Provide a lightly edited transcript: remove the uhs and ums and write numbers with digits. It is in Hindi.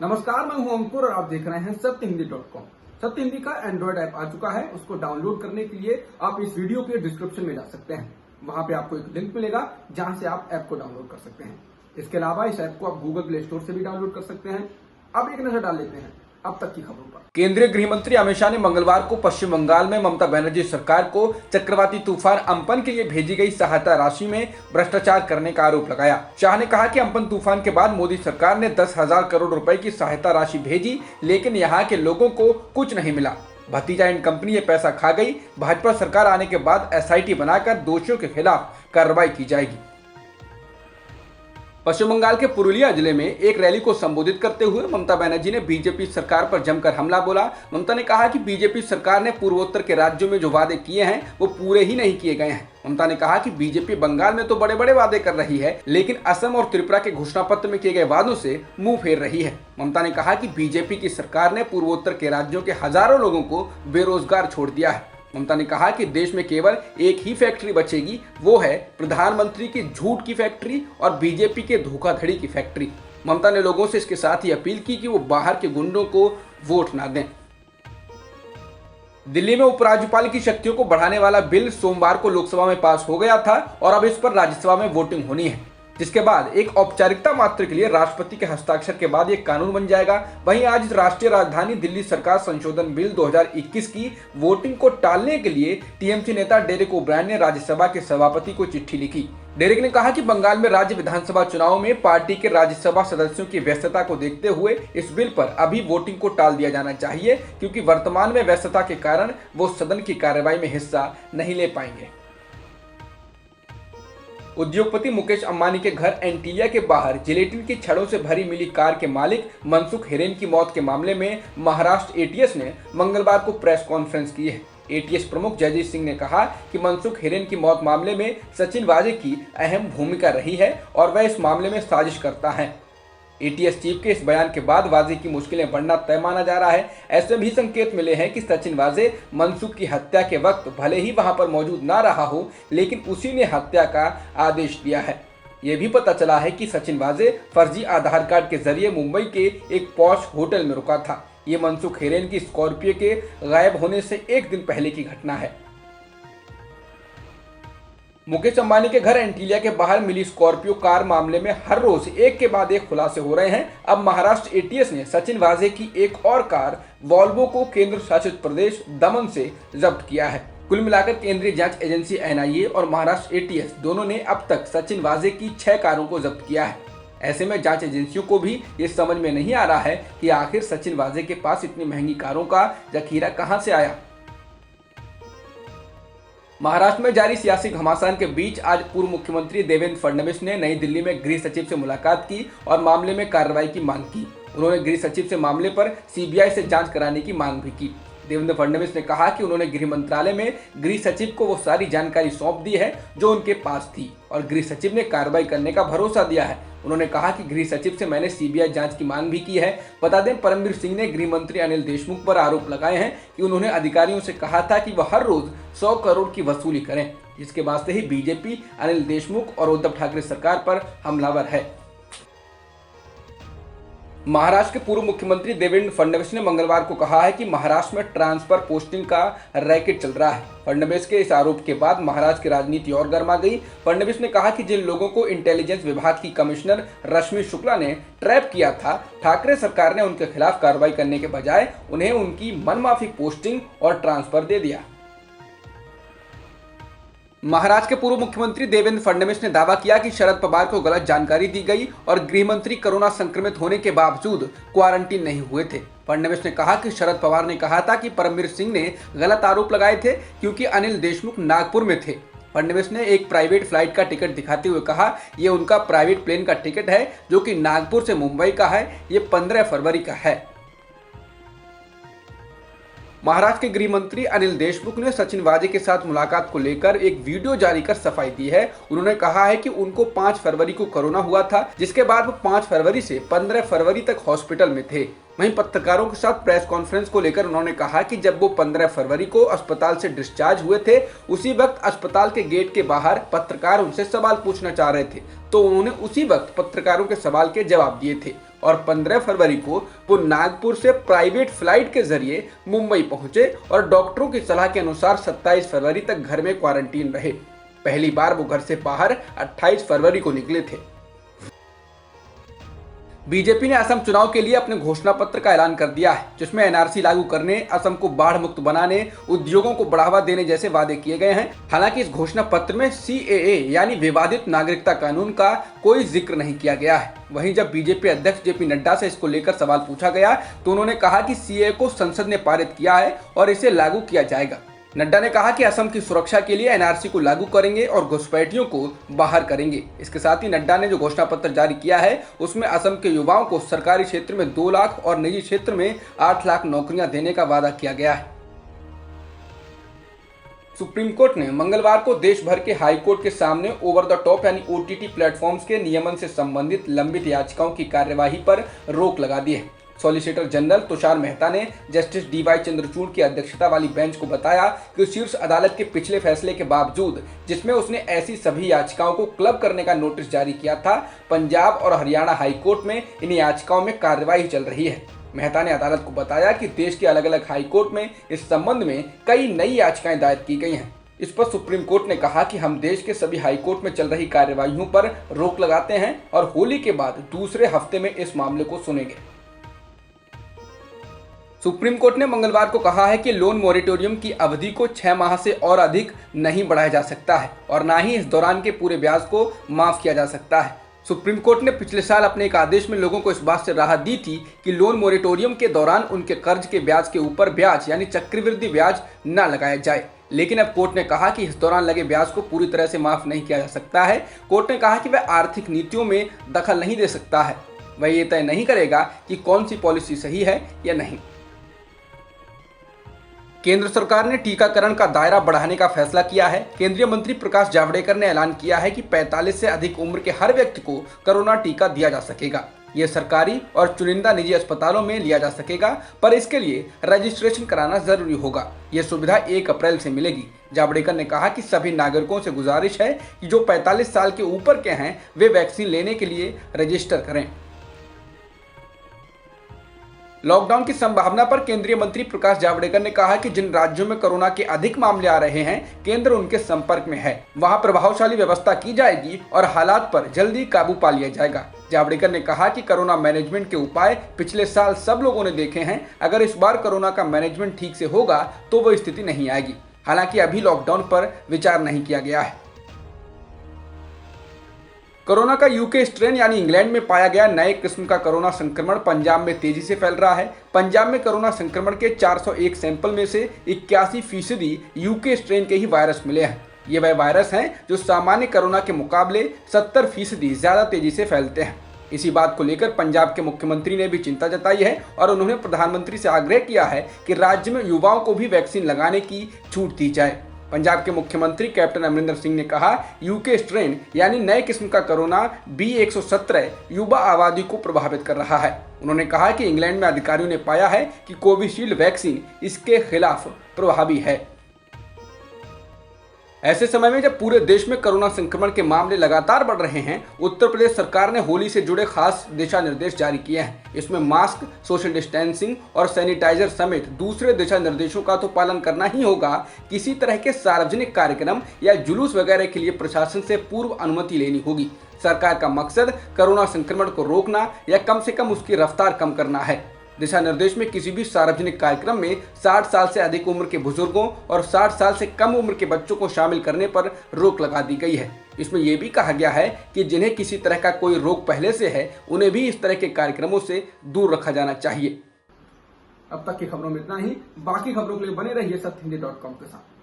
नमस्कार, मैं हूं अंकुर और आप देख रहे हैं सत्यहिंदी.com। सत्य हिंदी का एंड्रॉइड ऐप आ चुका है। उसको डाउनलोड करने के लिए आप इस वीडियो के डिस्क्रिप्शन में जा सकते हैं। वहां पे आपको एक लिंक मिलेगा जहां से आप ऐप को डाउनलोड कर सकते हैं। इसके अलावा इस ऐप को आप गूगल प्ले स्टोर से भी डाउनलोड कर सकते हैं। अब एक नजर डाल लेते हैं अब तक की खबरों पर। केंद्रीय गृह मंत्री अमित शाह ने मंगलवार को पश्चिम बंगाल में ममता बनर्जी सरकार को चक्रवाती तूफान अम्पन के लिए भेजी गई सहायता राशि में भ्रष्टाचार करने का आरोप लगाया। शाह ने कहा कि अम्पन तूफान के बाद मोदी सरकार ने 10,000 करोड़ रुपए की सहायता राशि भेजी, लेकिन यहाँ के लोगों को कुछ नहीं मिला। भतीजा एंड कंपनी ये पैसा खा गई। भाजपा सरकार आने के बाद SIT बनाकर दोषियों के खिलाफ कार्रवाई की जाएगी। पश्चिम बंगाल के पुरुलिया जिले में एक रैली को संबोधित करते हुए ममता बनर्जी ने बीजेपी सरकार पर जमकर हमला बोला। ममता ने कहा कि बीजेपी सरकार ने पूर्वोत्तर के राज्यों में जो वादे किए हैं वो पूरे ही नहीं किए गए हैं। ममता ने कहा कि बीजेपी बंगाल में तो बड़े बड़े वादे कर रही है, लेकिन असम और त्रिपुरा के घोषणा पत्र में किए गए वादों से मुंह फेर रही है। ममता ने कहा कि बीजेपी की सरकार ने पूर्वोत्तर के राज्यों के हजारों लोगों को बेरोजगार छोड़ दिया है। ममता ने कहा कि देश में केवल एक ही फैक्ट्री बचेगी, वो है प्रधानमंत्री की झूठ की फैक्ट्री और बीजेपी के धोखाधड़ी की फैक्ट्री। ममता ने लोगों से इसके साथ ही अपील की कि वो बाहर के गुंडों को वोट ना दें। दिल्ली में उपराज्यपाल की शक्तियों को बढ़ाने वाला बिल सोमवार को लोकसभा में पास हो गया था और अब इस पर राज्यसभा में वोटिंग होनी है, जिसके बाद एक औपचारिकता मात्र के लिए राष्ट्रपति के हस्ताक्षर के बाद एक कानून बन जाएगा। वहीं आज राष्ट्रीय राजधानी दिल्ली सरकार संशोधन बिल 2021 की वोटिंग को टालने के लिए TMC नेता डेरेक ओब्रायन ने राज्यसभा के सभापति को चिट्ठी लिखी। डेरेक ने कहा कि बंगाल में राज्य विधानसभा चुनाव में पार्टी के राज्यसभा सदस्यों की व्यस्तता को देखते हुए इस बिल पर अभी वोटिंग को टाल दिया जाना चाहिए, क्योंकि वर्तमान में व्यस्तता के कारण वो सदन की कार्रवाई में हिस्सा नहीं ले पाएंगे। उद्योगपति मुकेश अंबानी के घर एंटीलिया के बाहर जिलेटिन की छड़ों से भरी मिली कार के मालिक मनसुख हिरेन की मौत के मामले में महाराष्ट्र ATS ने मंगलवार को प्रेस कॉन्फ्रेंस की है। ATS प्रमुख जयजीत सिंह ने कहा कि मनसुख हिरेन की मौत मामले में सचिन वाजे की अहम भूमिका रही है और वह इस मामले में साजिश करता है। ATS चीफ के इस बयान के बाद वाजे की मुश्किलें बढ़ना तय माना जा रहा है। ऐसे भी संकेत मिले हैं कि सचिन वाजे मनसुख की हत्या के वक्त भले ही वहां पर मौजूद ना रहा हो, लेकिन उसी ने हत्या का आदेश दिया है। यह भी पता चला है कि सचिन वाजे फर्जी आधार कार्ड के जरिए मुंबई के एक पॉश होटल में रुका था। ये मनसुख हिरेन की स्कॉर्पियो के गायब होने से एक दिन पहले की घटना है। मुकेश अंबानी के घर एंटीलिया के बाहर मिली स्कॉर्पियो कार मामले में हर रोज एक के बाद एक खुलासे हो रहे हैं। अब महाराष्ट्र ATS ने सचिन वाजे की एक और कार वॉल्वो को केंद्र शासित प्रदेश दमन से जब्त किया है। कुल मिलाकर केंद्रीय जांच एजेंसी NIA और महाराष्ट्र ATS दोनों ने अब तक सचिन वाजे की 6 कारों को जब्त किया है। ऐसे में जांच एजेंसियों को भी ये समझ में नहीं आ रहा है कि आखिर सचिन वाजे के पास इतनी महंगी कारों का जखीरा कहां से आया। महाराष्ट्र में जारी सियासी घमासान के बीच आज पूर्व मुख्यमंत्री देवेंद्र फडणवीस ने नई दिल्ली में गृह सचिव से मुलाकात की और मामले में कार्रवाई की मांग की। उन्होंने गृह सचिव से मामले पर CBI से जांच कराने की मांग भी की। देवेंद्र फडणवीस ने कहा कि उन्होंने गृह मंत्रालय में गृह सचिव को वो सारी जानकारी सौंप दी है जो उनके पास थी और गृह सचिव ने कार्रवाई करने का भरोसा दिया है। उन्होंने कहा कि गृह सचिव से मैंने CBI जांच की मांग भी की है। बता दें, परमवीर सिंह ने गृह मंत्री अनिल देशमुख पर आरोप लगाए हैं कि उन्होंने अधिकारियों से कहा था कि वह हर रोज 100 करोड़ की वसूली करें, जिसके वास्ते ही बीजेपी अनिल देशमुख और उद्धव ठाकरे सरकार पर हमलावर है। महाराष्ट्र के पूर्व मुख्यमंत्री देवेंद्र फडणवीस ने मंगलवार को कहा है कि महाराष्ट्र में ट्रांसफर पोस्टिंग का रैकेट चल रहा है। फडणवीस के इस आरोप के बाद महाराष्ट्र की राजनीति और गर्मा गई। फडणवीस ने कहा कि जिन लोगों को इंटेलिजेंस विभाग की कमिश्नर रश्मि शुक्ला ने ट्रैप किया था, ठाकरे सरकार ने उनके खिलाफ कार्रवाई करने के बजाय उन्हें उनकी मनमाफिक पोस्टिंग और ट्रांसफर दे दिया। महाराष्ट्र के पूर्व मुख्यमंत्री देवेंद्र फडणवीस ने दावा किया कि शरद पवार को गलत जानकारी दी गई और गृह मंत्री कोरोना संक्रमित होने के बावजूद क्वारंटीन नहीं हुए थे। फडणवीस ने कहा कि शरद पवार ने कहा था कि परमवीर सिंह ने गलत आरोप लगाए थे क्योंकि अनिल देशमुख नागपुर में थे। फडणवीस ने एक प्राइवेट फ्लाइट का टिकट दिखाते हुए कहा, ये उनका प्राइवेट प्लेन का टिकट है जो कि नागपुर से मुंबई का है। ये 15 फरवरी का है। महाराष्ट्र के गृह मंत्री अनिल देशमुख ने सचिन वाजे के साथ मुलाकात को लेकर एक वीडियो जारी कर सफाई दी है। उन्होंने कहा है कि उनको 5 फरवरी को कोरोना हुआ था, जिसके बाद वो 5 फरवरी से 15 फरवरी तक हॉस्पिटल में थे। वहीं पत्रकारों के साथ प्रेस कॉन्फ्रेंस को लेकर उन्होंने कहा कि जब वो 15 फरवरी को अस्पताल से डिस्चार्ज हुए थे, उसी वक्त अस्पताल के गेट के बाहर पत्रकार उनसे सवाल पूछना चाह रहे थे, तो उन्होंने उसी वक्त पत्रकारों के सवाल के जवाब दिए थे और 15 फरवरी को वो नागपुर से प्राइवेट फ्लाइट के जरिए मुंबई पहुंचे और डॉक्टरों की सलाह के अनुसार 27 फरवरी तक घर में क्वारंटीन रहे। पहली बार वो घर से बाहर 28 फरवरी को निकले थे। बीजेपी ने असम चुनाव के लिए अपने घोषणा पत्र का ऐलान कर दिया है, जिसमें एनआरसी लागू करने, असम को बाढ़ मुक्त बनाने, उद्योगों को बढ़ावा देने जैसे वादे किए गए हैं। हालांकि इस घोषणा पत्र में CAA यानी विवादित नागरिकता कानून का कोई जिक्र नहीं किया गया है। वहीं जब बीजेपी अध्यक्ष JP नड्डा से इसको लेकर सवाल पूछा गया तो उन्होंने कहा कि CAA को संसद ने पारित किया है और इसे लागू किया जाएगा। नड्डा ने कहा कि असम की सुरक्षा के लिए एनआरसी को लागू करेंगे और घुसपैठियों को बाहर करेंगे। इसके साथ ही नड्डा ने जो घोषणा पत्र जारी किया है उसमें असम के युवाओं को सरकारी क्षेत्र में 2 लाख और निजी क्षेत्र में 8 लाख नौकरियां देने का वादा किया गया है। सुप्रीम कोर्ट ने मंगलवार को देश भर के हाई कोर्ट के सामने ओवर द टॉप यानी OTT प्लेटफॉर्म्स के नियमन से संबंधित लंबित याचिकाओं की कार्यवाही पर रोक लगा दी है। सॉलिसिटर जनरल तुषार मेहता ने जस्टिस DY चंद्रचूड़ की अध्यक्षता वाली बेंच को बताया कि शीर्ष अदालत के पिछले फैसले के बावजूद, जिसमें उसने ऐसी सभी याचिकाओं को क्लब करने का नोटिस जारी किया था, पंजाब और हरियाणा हाई कोर्ट में इन याचिकाओं में कार्रवाई चल रही है। मेहता ने अदालत को बताया कि देश के अलग अलग हाई कोर्ट में इस संबंध में कई नई याचिकाएं दायर की गई हैं। इस पर सुप्रीम कोर्ट ने कहा कि हम देश के सभी हाई कोर्ट में चल रही कार्यवाहियों पर रोक लगाते हैं और होली के बाद दूसरे हफ्ते में इस मामले को सुनेंगे। सुप्रीम कोर्ट ने मंगलवार को कहा है कि लोन मोरेटोरियम की अवधि को 6 माह से और अधिक नहीं बढ़ाया जा सकता है और ना ही इस दौरान के पूरे ब्याज को माफ किया जा सकता है। सुप्रीम कोर्ट ने पिछले साल अपने एक आदेश में लोगों को इस बात से राहत दी थी कि लोन मोरेटोरियम के दौरान उनके कर्ज के ब्याज के ऊपर ब्याज यानी चक्रवृद्धि ब्याज न लगाया जाए, लेकिन अब कोर्ट ने कहा कि इस दौरान लगे ब्याज को पूरी तरह से माफ नहीं किया जा सकता है। कोर्ट ने कहा कि वह आर्थिक नीतियों में दखल नहीं दे सकता है, वह ये तय नहीं करेगा कि कौन सी पॉलिसी सही है या नहीं। केंद्र सरकार ने टीकाकरण का दायरा बढ़ाने का फैसला किया है। केंद्रीय मंत्री प्रकाश जावड़ेकर ने ऐलान किया है कि 45 से अधिक उम्र के हर व्यक्ति को कोरोना टीका दिया जा सकेगा। ये सरकारी और चुनिंदा निजी अस्पतालों में लिया जा सकेगा, पर इसके लिए रजिस्ट्रेशन कराना जरूरी होगा। ये सुविधा 1 अप्रैल से मिलेगी। जावड़ेकर ने कहा कि सभी नागरिकों से गुजारिश है कि जो 45 साल के ऊपर के हैं वे वैक्सीन लेने के लिए रजिस्टर करें। लॉकडाउन की संभावना पर केंद्रीय मंत्री प्रकाश जावड़ेकर ने कहा कि जिन राज्यों में कोरोना के अधिक मामले आ रहे हैं, केंद्र उनके संपर्क में है, वहां प्रभावशाली व्यवस्था की जाएगी और हालात पर जल्दी काबू पा लिया जाएगा। जावड़ेकर ने कहा कि कोरोना मैनेजमेंट के उपाय पिछले साल सब लोगों ने देखे हैं। अगर इस बार कोरोना का मैनेजमेंट ठीक से होगा तो वो स्थिति नहीं आएगी। हालांकि अभी लॉकडाउन पर विचार नहीं किया गया है। कोरोना का UK स्ट्रेन यानी इंग्लैंड में पाया गया नए किस्म का कोरोना संक्रमण पंजाब में तेजी से फैल रहा है। पंजाब में कोरोना संक्रमण के 401 सैंपल में से 81% UK स्ट्रेन के ही वायरस मिले हैं। ये वह वायरस हैं जो सामान्य कोरोना के मुकाबले 70% ज्यादा तेजी से फैलते हैं। इसी बात को लेकर पंजाब के मुख्यमंत्री ने भी चिंता जताई है और उन्होंने प्रधानमंत्री से आग्रह किया है कि राज्य में युवाओं को भी वैक्सीन लगाने की छूट दी जाए। पंजाब के मुख्यमंत्री कैप्टन अमरिंदर सिंह ने कहा, UK स्ट्रेन यानी नए किस्म का कोरोना B117 युवा आबादी को प्रभावित कर रहा है। उन्होंने कहा कि इंग्लैंड में अधिकारियों ने पाया है कि कोविशील्ड वैक्सीन इसके खिलाफ प्रभावी है। ऐसे समय में जब पूरे देश में कोरोना संक्रमण के मामले लगातार बढ़ रहे हैं, उत्तर प्रदेश सरकार ने होली से जुड़े खास दिशा निर्देश जारी किए हैं। इसमें मास्क, सोशल डिस्टेंसिंग और सैनिटाइजर समेत दूसरे दिशा निर्देशों का तो पालन करना ही होगा। किसी तरह के सार्वजनिक कार्यक्रम या जुलूस वगैरह के लिए प्रशासन से पूर्व अनुमति लेनी होगी। सरकार का मकसद कोरोना संक्रमण को रोकना या कम से कम उसकी रफ्तार कम करना है। दिशा निर्देश में किसी भी सार्वजनिक कार्यक्रम में 60 साल से अधिक उम्र के बुजुर्गों और 60 साल से कम उम्र के बच्चों को शामिल करने पर रोक लगा दी गई है। इसमें यह भी कहा गया है कि जिन्हें किसी तरह का कोई रोग पहले से है, उन्हें भी इस तरह के कार्यक्रमों से दूर रखा जाना चाहिए। अब तक की खबरों में इतना ही। बाकी खबरों के लिए बने रहिए सत्यहिंदी.com के साथ।